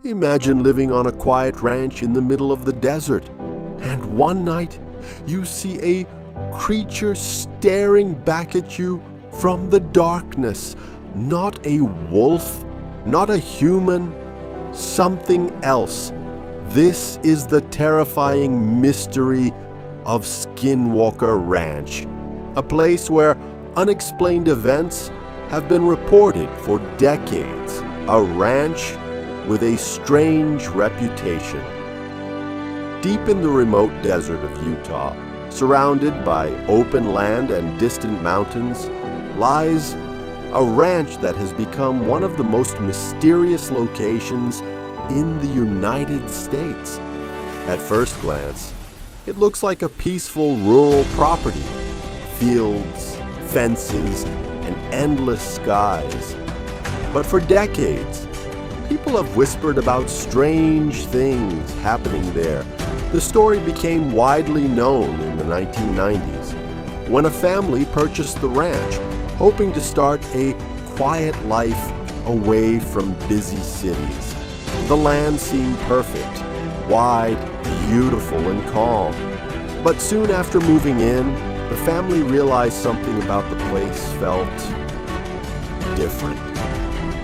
Imagine living on a quiet ranch in the middle of the desert, and one night you see a creature staring back at you from the darkness. Not a wolf, not a human, something else. This is the terrifying mystery of Skinwalker Ranch, a place where unexplained events have been reported for decades, a ranch with a strange reputation. Deep in the remote desert of Utah, surrounded by open land and distant mountains, lies a ranch that has become one of the most mysterious locations in the United States. At first glance, it looks like a peaceful rural property, fields, fences, and endless skies. But for decades, people have whispered about strange things happening there. The story became widely known in the 1990s when a family purchased the ranch, hoping to start a quiet life away from busy cities. The land seemed perfect, wide, beautiful, and calm. But soon after moving in, the family realized something about the place felt different.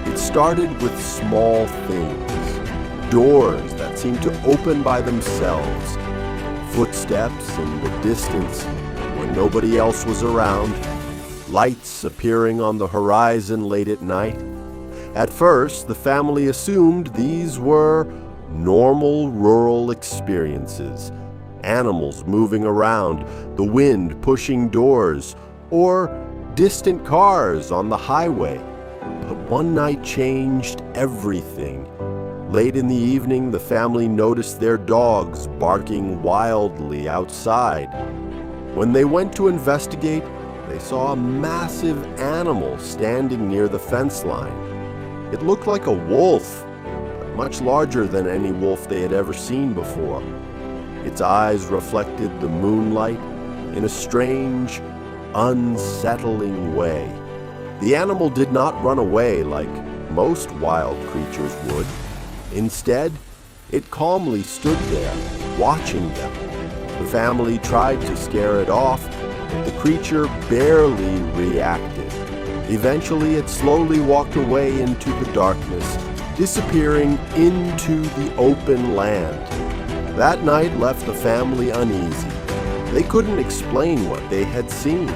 It started with small things, doors that seemed to open by themselves, footsteps in the distance when nobody else was around, lights appearing on the horizon late at night. At first, the family assumed these were normal rural experiences, animals moving around, the wind pushing doors, or distant cars on the highway. But one night changed everything. Late in the evening, the family noticed their dogs barking wildly outside. When they went to investigate, they saw a massive animal standing near the fence line. It looked like a wolf, but much larger than any wolf they had ever seen before. Its eyes reflected the moonlight in a strange, unsettling way. The animal did not run away like most wild creatures would. Instead, it calmly stood there, watching them. The family tried to scare it off, but the creature barely reacted. Eventually, it slowly walked away into the darkness, disappearing into the open land. That night left the family uneasy. They couldn't explain what they had seen.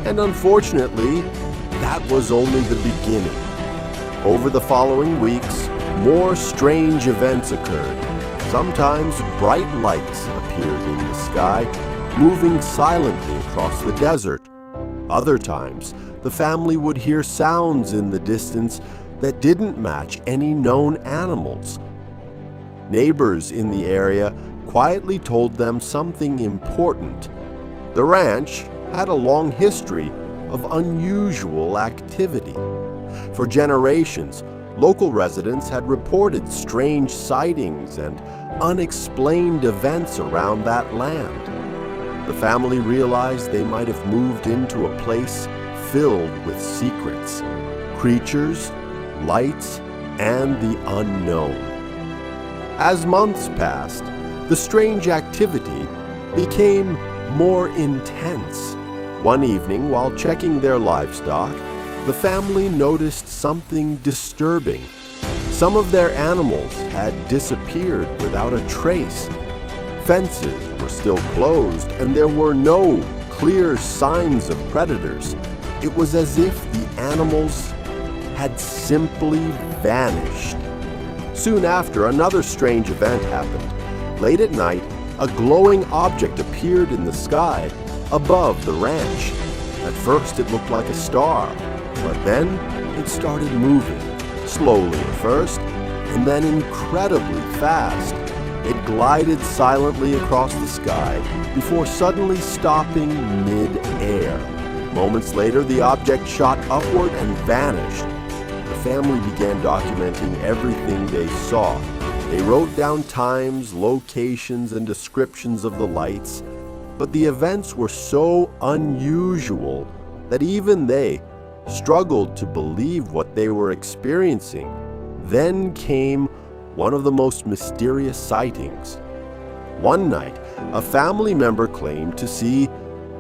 And unfortunately, that was only the beginning. Over the following weeks, more strange events occurred. Sometimes bright lights appeared in the sky, moving silently across the desert. Other times, the family would hear sounds in the distance that didn't match any known animals. Neighbors in the area quietly told them something important. The ranch had a long history of unusual activity. For generations, local residents had reported strange sightings and unexplained events around that land. The family realized they might have moved into a place filled with secrets, creatures, lights, and the unknown. As months passed, the strange activity became more intense. One evening, while checking their livestock, the family noticed something disturbing. Some of their animals had disappeared without a trace. Fences were still closed, and there were no clear signs of predators. It was as if the animals had simply vanished. Soon after, another strange event happened. Late at night, a glowing object appeared in the sky above the ranch. At first, it looked like a star, but then it started moving, slowly at first, and then incredibly fast. It glided silently across the sky before suddenly stopping mid-air. Moments later, the object shot upward and vanished. The family began documenting everything they saw. They wrote down times, locations, and descriptions of the lights, but the events were so unusual that even they struggled to believe what they were experiencing. Then came one of the most mysterious sightings. One night, a family member claimed to see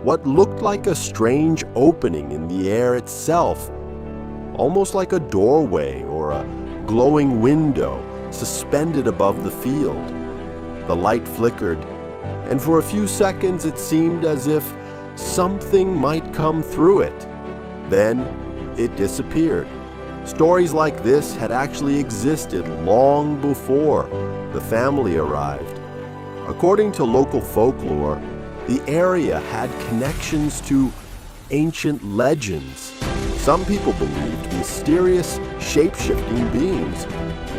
what looked like a strange opening in the air itself, almost like a doorway or a glowing window suspended above the field. The light flickered, and for a few seconds it seemed as if something might come through it. Then it disappeared. Stories like this had actually existed long before the family arrived. According to local folklore, the area had connections to ancient legends. Some people believed mysterious, shape-shifting beings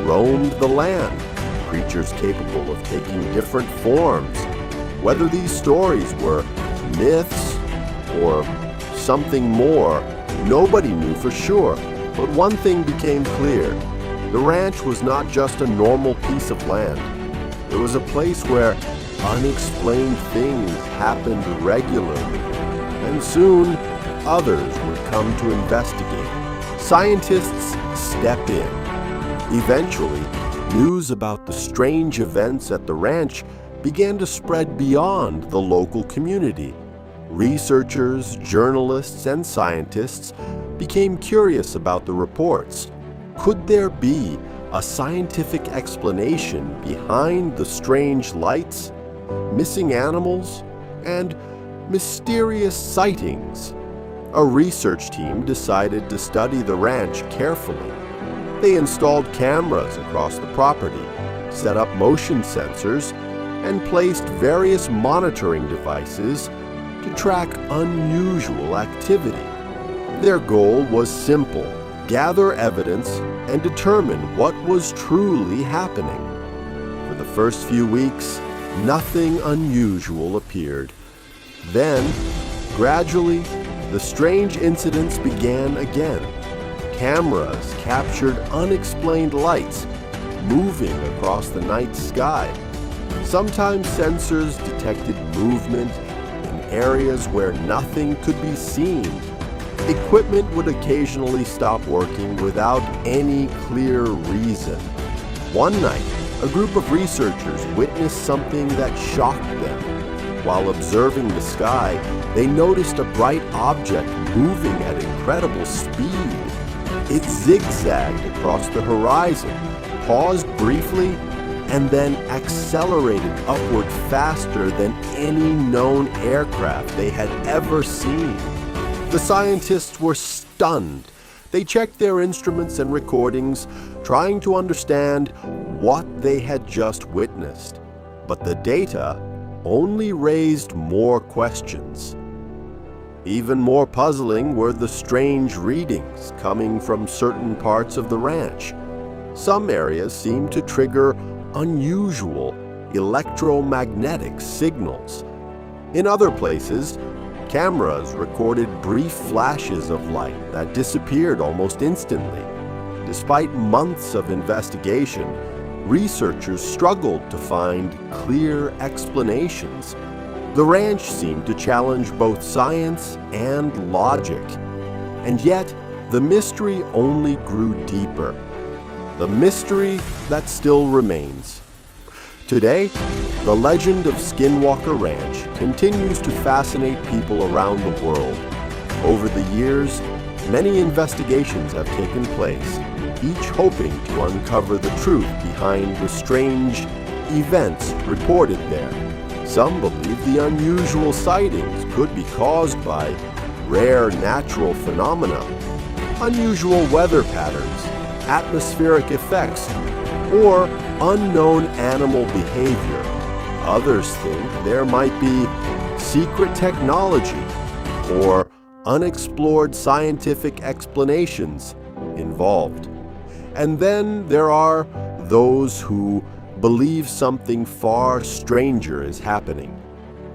roamed the land, creatures capable of taking different forms. Whether these stories were myths or something more, nobody knew for sure. But one thing became clear. The ranch was not just a normal piece of land. It was a place where unexplained things happened regularly, and soon others would come to investigate. Scientists step in. Eventually, news about the strange events at the ranch began to spread beyond the local community. Researchers, journalists, and scientists became curious about the reports. Could there be a scientific explanation behind the strange lights, missing animals, and mysterious sightings? A research team decided to study the ranch carefully. They installed cameras across the property, set up motion sensors, and placed various monitoring devices to track unusual activity. Their goal was simple: gather evidence and determine what was truly happening. For the first few weeks, nothing unusual appeared. Then, gradually, the strange incidents began again. Cameras captured unexplained lights moving across the night sky. Sometimes sensors detected movement in areas where nothing could be seen. Equipment would occasionally stop working without any clear reason. One night, a group of researchers witnessed something that shocked them. While observing the sky, they noticed a bright object moving at incredible speed. It zigzagged across the horizon, paused briefly, and then accelerated upward faster than any known aircraft they had ever seen. The scientists were stunned. They checked their instruments and recordings, trying to understand what they had just witnessed. But the data only raised more questions. Even more puzzling were the strange readings coming from certain parts of the ranch. Some areas seemed to trigger unusual electromagnetic signals. In other places, cameras recorded brief flashes of light that disappeared almost instantly. Despite months of investigation, researchers struggled to find clear explanations. The ranch seemed to challenge both science and logic. And yet, the mystery only grew deeper. The mystery that still remains. Today, the legend of Skinwalker Ranch continues to fascinate people around the world. Over the years, many investigations have taken place, each hoping to uncover the truth behind the strange events reported there. Some believe the unusual sightings could be caused by rare natural phenomena, unusual weather patterns, atmospheric effects, or unknown animal behavior. Others think there might be secret technology or unexplored scientific explanations involved. And then there are those who believe something far stranger is happening.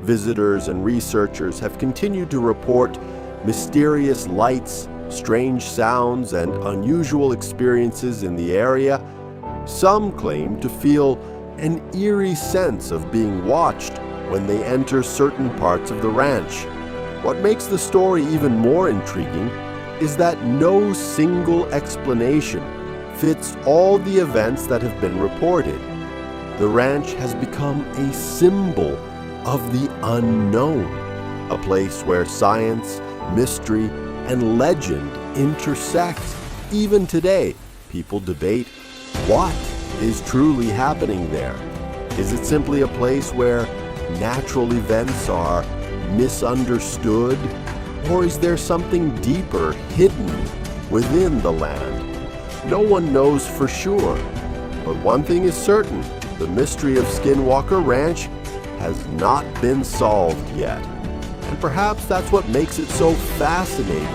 Visitors and researchers have continued to report mysterious lights, strange sounds, and unusual experiences in the area. Some claim to feel an eerie sense of being watched when they enter certain parts of the ranch. What makes the story even more intriguing is that no single explanation fits all the events that have been reported. The ranch has become a symbol of the unknown, a place where science, mystery, and legend intersect. Even today, people debate what is truly happening there. Is it simply a place where natural events are misunderstood? Or is there something deeper hidden within the land? No one knows for sure. But one thing is certain, the mystery of Skinwalker Ranch has not been solved yet. And perhaps that's what makes it so fascinating.